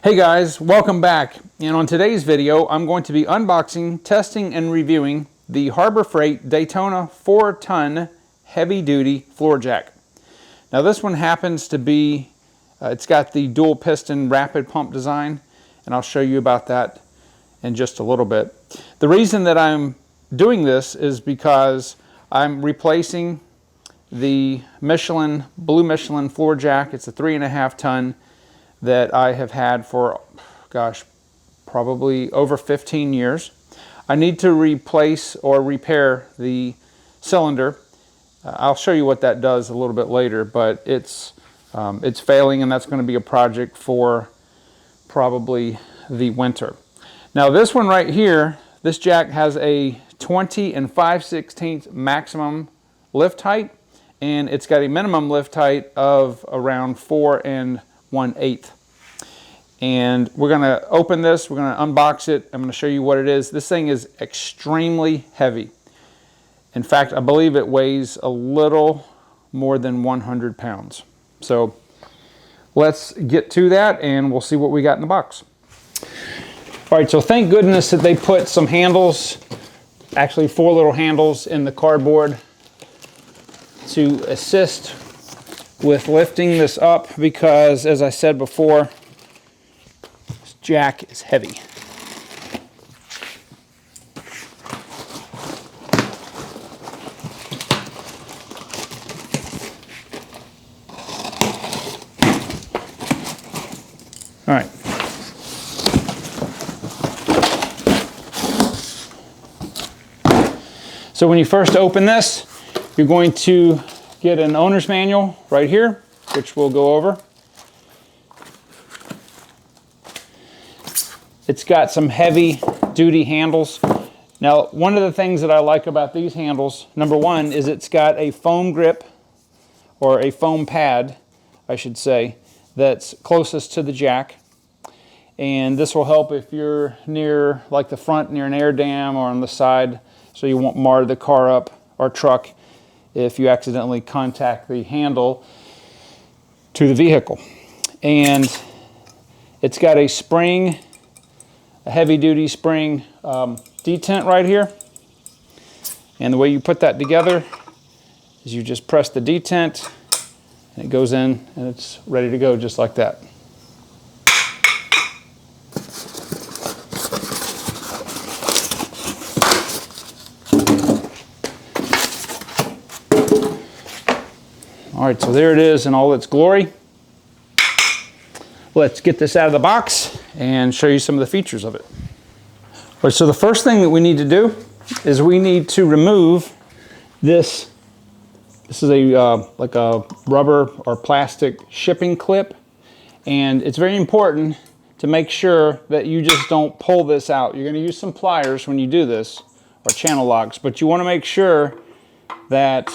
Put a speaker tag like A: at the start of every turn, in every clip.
A: Hey guys, welcome back. And on today's video, I'm going to be unboxing, testing, and reviewing the Harbor Freight Daytona 4-ton heavy-duty floor jack. Now this one happens to be, it's got the dual piston rapid pump design, and I'll show you about that in just a little bit. The reason that I'm doing this is because I'm replacing the Blue Michelin floor jack. It's a 3.5 ton that I have had for, gosh, probably over 15 years. I need to replace or repair the cylinder. I'll show you what that does a little bit later, but it's failing, and that's going to be a project for probably the winter. Now this one right here, this jack has a 20 5/16 maximum lift height, and it's got a minimum lift height of around 4 1/8. And we're going to open this, we're going to unbox it, I'm going to show you what it is. This thing is extremely heavy. In fact, I believe it weighs a little more than 100 pounds. So let's get to that and we'll see what we got in the box. All right, so thank goodness that they put some handles, actually 4 little handles in the cardboard to assist with lifting this up, because as I said before, this jack is heavy. All right. So when you first open this, you're going to get an owner's manual right here, which we'll go over. It's got some heavy duty handles. Now, one of the things that I like about these handles, number one, is it's got a foam grip, or a foam pad, I should say, that's closest to the jack. And this will help if you're near, like the front, near an air dam, or on the side, so you won't mar the car up or truck if you accidentally contact the handle to the vehicle. And it's got a spring, a heavy-duty spring detent right here. And the way you put that together is you just press the detent, and it goes in, and it's ready to go just like that. All right, so there it is in all its glory. Let's get this out of the box and show you some of the features of it. All right, so the first thing that we need to do is we need to remove this. This is a like a rubber or plastic shipping clip, and it's very important to make sure that you just don't pull this out. You're going to use some pliers when you do this, or channel locks, but you want to make sure that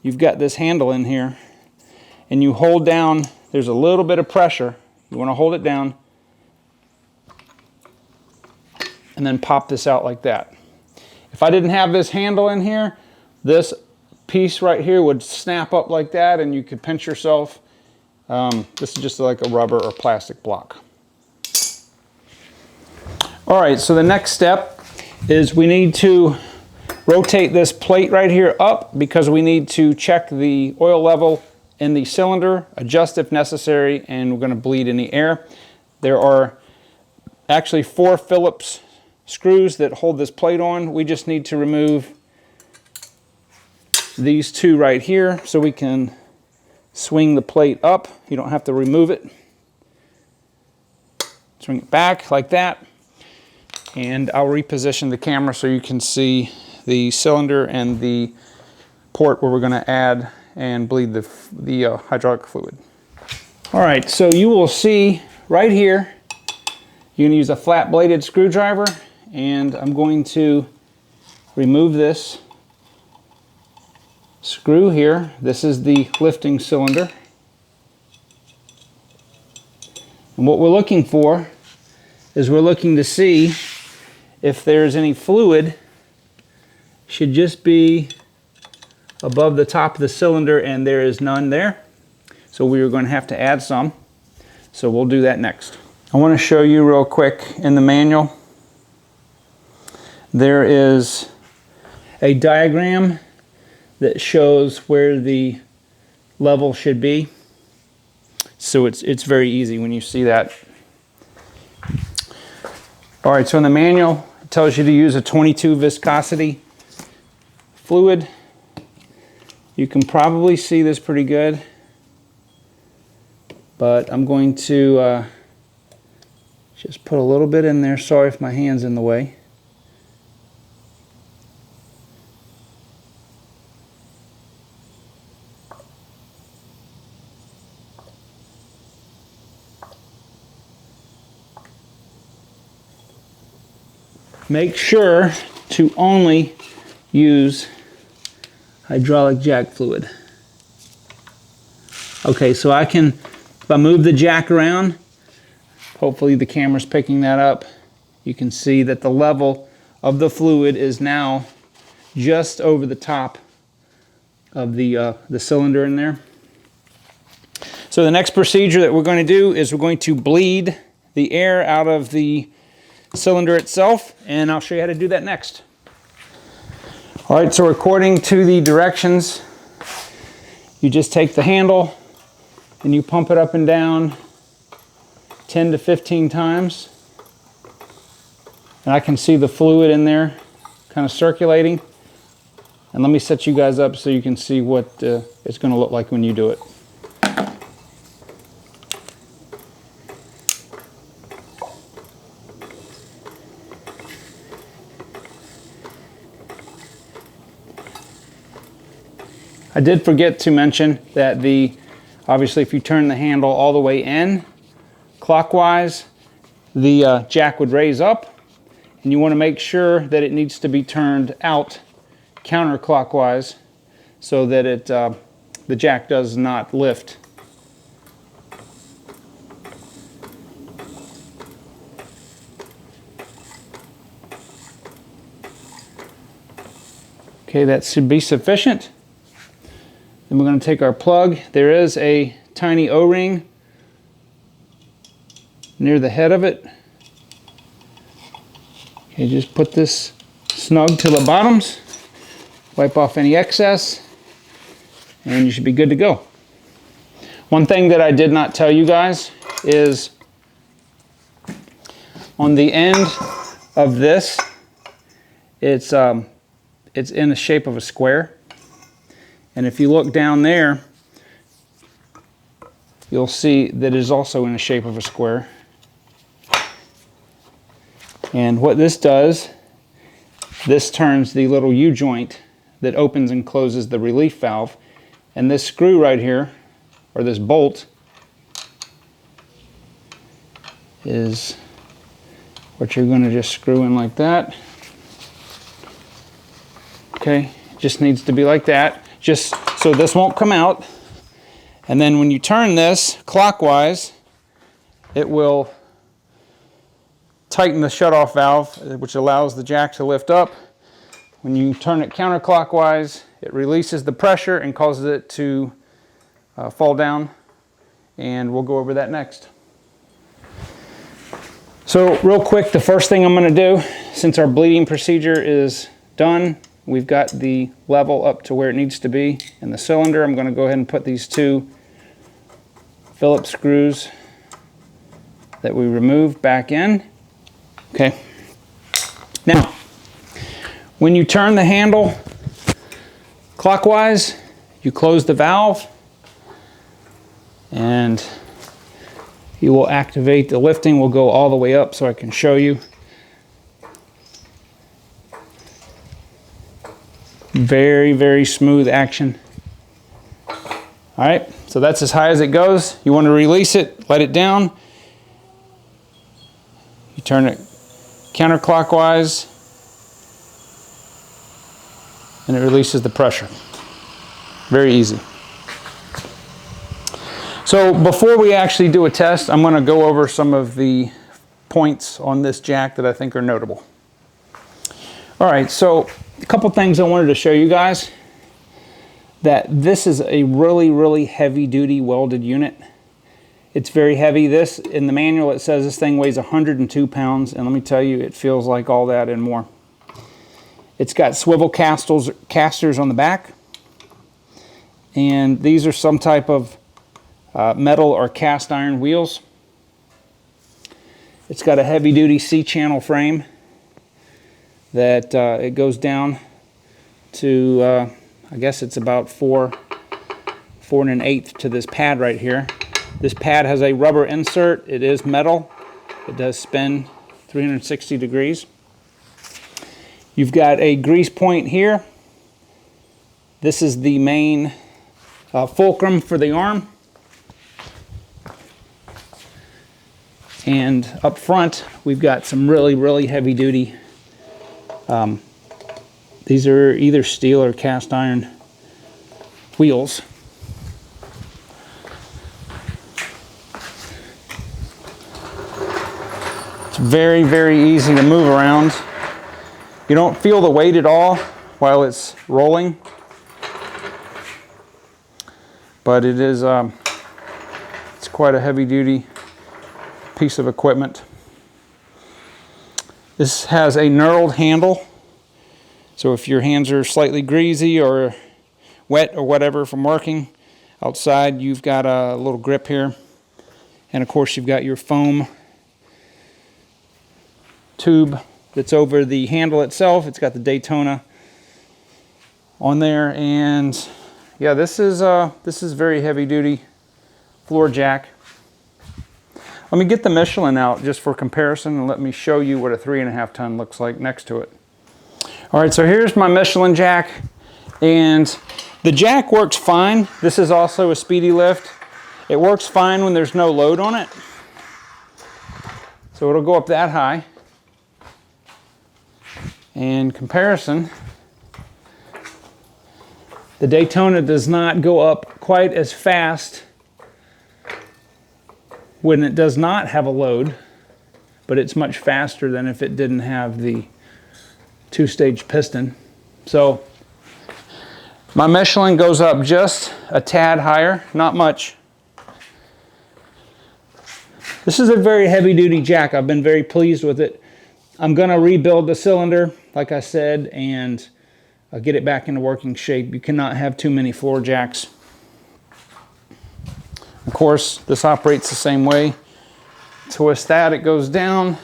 A: you've got this handle in here, and you hold down, there's a little bit of pressure, you want to hold it down, and then pop this out like that. If I didn't have this handle in here, this piece right here would snap up like that, and you could pinch yourself. This is just like a rubber or plastic block. All right, so the next step is we need to rotate this plate right here up, because we need to check the oil level in the cylinder, adjust if necessary, and we're going to bleed any air. There are actually 4 Phillips screws that hold this plate on. We just need to remove these 2 right here so we can swing the plate up. You don't have to remove it. Swing it back like that, and I'll reposition the camera so you can see the cylinder and the port where we're going to add and bleed the hydraulic fluid. All right, so you will see right here, you're going to use a flat bladed screwdriver, and I'm going to remove this screw here. This is the lifting cylinder. And what we're looking for is we're looking to see if there's any fluid. Should just be above the top of the cylinder, and there is none there. So we are going to have to add some. So we'll do that next. I want to show you real quick in the manual. There is a diagram that shows where the level should be. So it's very easy when you see that. All right, so in the manual, it tells you to use a 22 viscosity fluid. You can probably see this pretty good, but I'm going to just put a little bit in there. Sorry if my hand's in the way. Make sure to only use hydraulic jack fluid. Okay, so if I move the jack around, hopefully the camera's picking that up, you can see that the level of the fluid is now just over the top of the cylinder in there. So the next procedure that we're going to do is we're going to bleed the air out of the cylinder itself, and I'll show you how to do that next. All right, so according to the directions, you just take the handle and you pump it up and down 10 to 15 times. And I can see the fluid in there kind of circulating. And let me set you guys up so you can see what it's going to look like when you do it. I did forget to mention that obviously if you turn the handle all the way in clockwise, the jack would raise up, and you want to make sure that it needs to be turned out counterclockwise so that the jack does not lift. Okay, that should be sufficient. Then we're going to take our plug. There is a tiny O-ring near the head of it. Okay, just put this snug to the bottoms, wipe off any excess, and you should be good to go. One thing that I did not tell you guys is on the end of this, it's in the shape of a square. And if you look down there, you'll see that it is also in the shape of a square. And what this does, this turns the little U-joint that opens and closes the relief valve. And this screw right here, or this bolt, is what you're going to just screw in like that. Okay, just needs to be like that. Just so this won't come out. And then when you turn this clockwise, it will tighten the shutoff valve, which allows the jack to lift up. When you turn it counterclockwise, it releases the pressure and causes it to fall down. And we'll go over that next. So real quick, the first thing I'm going to do, since our bleeding procedure is done, we've got the level up to where it needs to be in the cylinder. I'm going to go ahead and put these two Phillips screws that we removed back in. Okay. Now, when you turn the handle clockwise, you close the valve and you will activate the lifting. We'll go all the way up so I can show you. Very, very smooth action. All right, so that's as high as it goes. You want to release it, let it down. You turn it counterclockwise, and it releases the pressure. Very easy. So before we actually do a test, I'm going to go over some of the points on this jack that I think are notable. All right, so a couple things I wanted to show you guys. That this is a really, really heavy duty welded unit. It's very heavy. This, in the manual, it says this thing weighs 102 pounds, and let me tell you, it feels like all that and more. It's got swivel casters on the back, and these are some type of metal or cast iron wheels. It's got a heavy-duty C-channel frame that it goes down to, I guess it's about 4 1/8 to this pad right here. This pad has a rubber insert. It is metal. It does spin 360 degrees. You've got a grease point here. This is the main fulcrum for the arm. And up front, we've got some really heavy duty. These are either steel or cast iron wheels. It's very easy to move around. You don't feel the weight at all while it's rolling, but it is it's quite a heavy-duty piece of equipment. This has a knurled handle, so if your hands are slightly greasy or wet or whatever from working outside, you've got a little grip here, and of course you've got your foam tube that's over the handle itself. It's got the Daytona on there, and yeah, this is very heavy duty floor jack. Let me get the Michelin out just for comparison, and let me show you what a 3.5 ton looks like next to it. All right, so here's my Michelin jack, and the jack works fine. This is also a speedy lift. It works fine when there's no load on it, so it'll go up that high. In comparison, the Daytona does not go up quite as fast when it does not have a load, but it's much faster than if it didn't have the two-stage piston. So my Michelin goes up just a tad higher, not much. This is a very heavy-duty jack. I've been very pleased with it. I'm going to rebuild the cylinder, like I said, and get it back into working shape. You cannot have too many floor jacks. Of course, this operates the same way. Twist that, it goes down.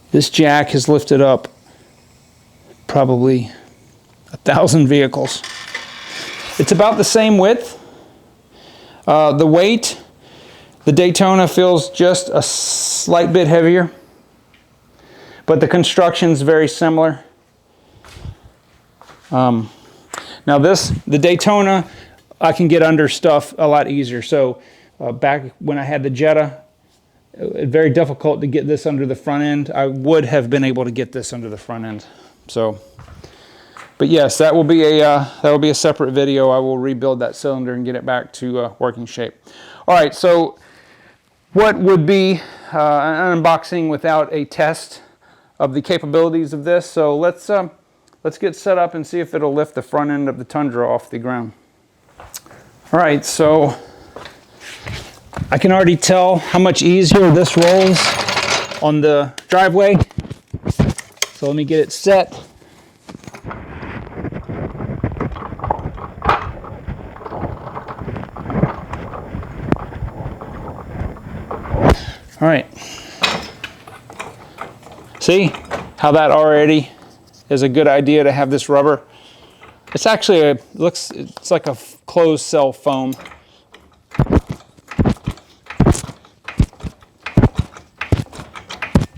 A: This jack has lifted up probably 1,000 vehicles. It's about the same width. The weight, the Daytona feels just a slight bit heavier, but the construction's very similar. Now the Daytona, I can get under stuff a lot easier. So back when I had the Jetta, very difficult to get this under the front end. I would have been able to get this under the front end. So, but yes, that will be a separate video. I will rebuild that cylinder and get it back to working shape. All right, so what would be an unboxing without a test of the capabilities of this? So let's get set up and see if it'll lift the front end of the Tundra off the ground. All right, so I can already tell how much easier this rolls on the driveway. So let me get it set. All right. See how that already is a good idea to have this rubber. It's actually it's like a closed cell foam.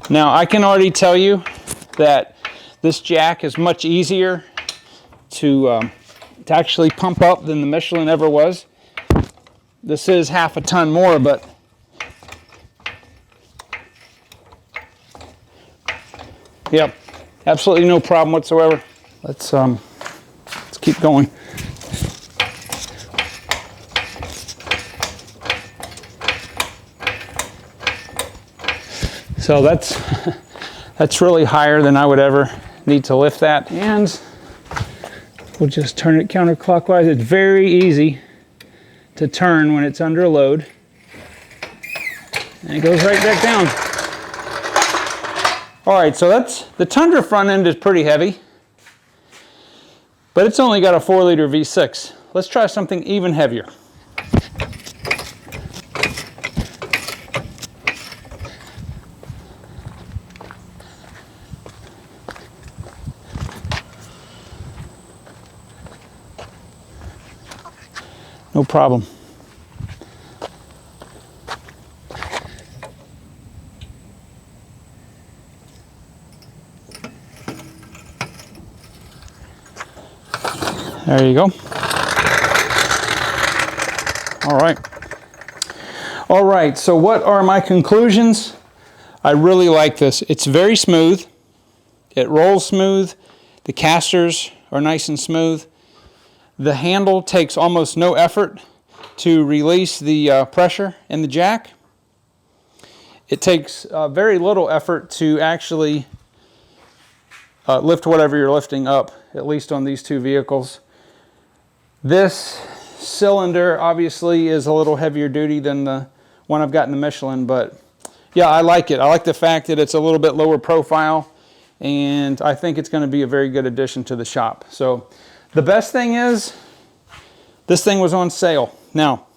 A: Now I can already tell you that this jack is much easier to actually pump up than the Michelin ever was. This is 1/2 ton more, but yep, absolutely no problem whatsoever. Let's keep going. So that's that's really higher than I would ever need to lift that. And we'll just turn it counterclockwise. It's very easy to turn when it's under load. And it goes right back down. All right, so that's the Tundra front end is pretty heavy, but it's only got a 4-liter V6. Let's try something even heavier. No problem. There you go. All right. All right, so what are my conclusions? I really like this. It's very smooth. It rolls smooth. The casters are nice and smooth. The handle takes almost no effort to release the pressure in the jack. It takes very little effort to actually lift whatever you're lifting up, at least on these two vehicles. This cylinder obviously is a little heavier duty than the one I've got in the Michelin, but yeah, I like it. I like the fact that it's a little bit lower profile, and I think it's going to be a very good addition to the shop. So the best thing is this thing was on sale. Now,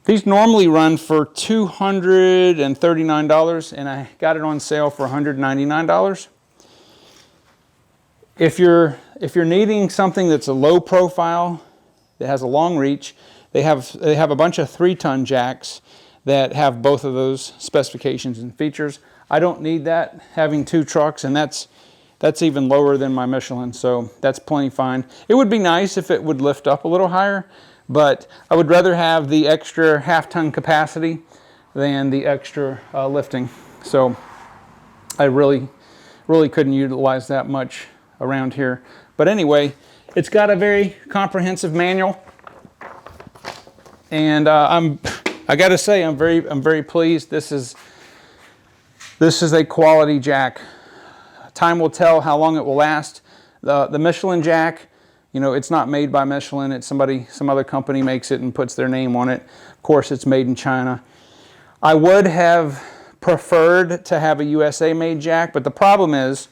A: these normally run for $239, and I got it on sale for $199. If you're needing something that's a low profile, that has a long reach, they have a bunch of 3-ton jacks that have both of those specifications and features. I don't need that, having 2 trucks, and that's even lower than my Michelin, so that's plenty fine. It would be nice if it would lift up a little higher, but I would rather have the extra half-ton capacity than the extra lifting. So I really couldn't utilize that much around here. But anyway, it's got a very comprehensive manual, and I got to say I'm very pleased. This is a quality jack. Time will tell how long it will last. The Michelin jack, you know, it's not made by Michelin. It's some other company makes it and puts their name on it. Of course, it's made in China. I would have preferred to have a USA made jack, but the problem is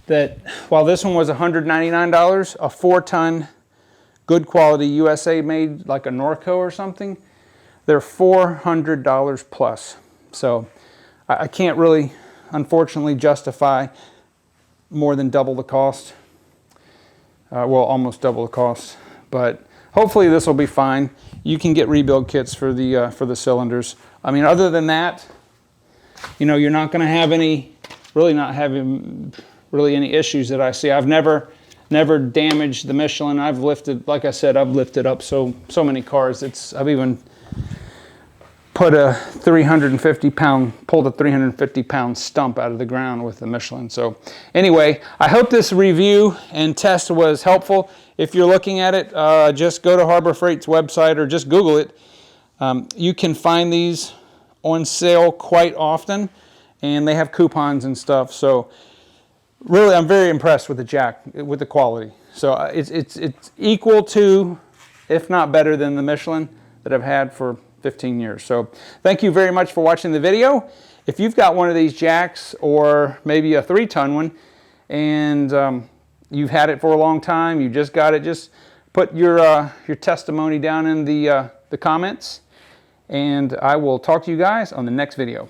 A: that while this one was $199, a 4-ton good quality USA made, like a Norco or something, they're $400 plus. So I can't really, unfortunately, justify more than double the cost. Well, almost double the cost, but hopefully this will be fine. You can get rebuild kits for the cylinders. I mean, other than that, you know, you're not going to have any, really not having really any issues that I see. I've never damaged the Michelin. I've lifted, like I said, I've lifted up so many cars. I've even put a 350-pound stump out of the ground with the Michelin. So anyway, I hope this review and test was helpful. If you're looking at it, just go to Harbor Freight's website or just Google it. You can find these on sale quite often, and they have coupons and stuff. So really, I'm very impressed with the jack, with the quality. So it's equal to, if not better than, the Michelin that I've had for 15 years. So thank you very much for watching the video. If you've got one of these jacks, or maybe a 3-ton one, and you've had it for a long time, you just got it, just put your testimony down in the comments, and I will talk to you guys on the next video.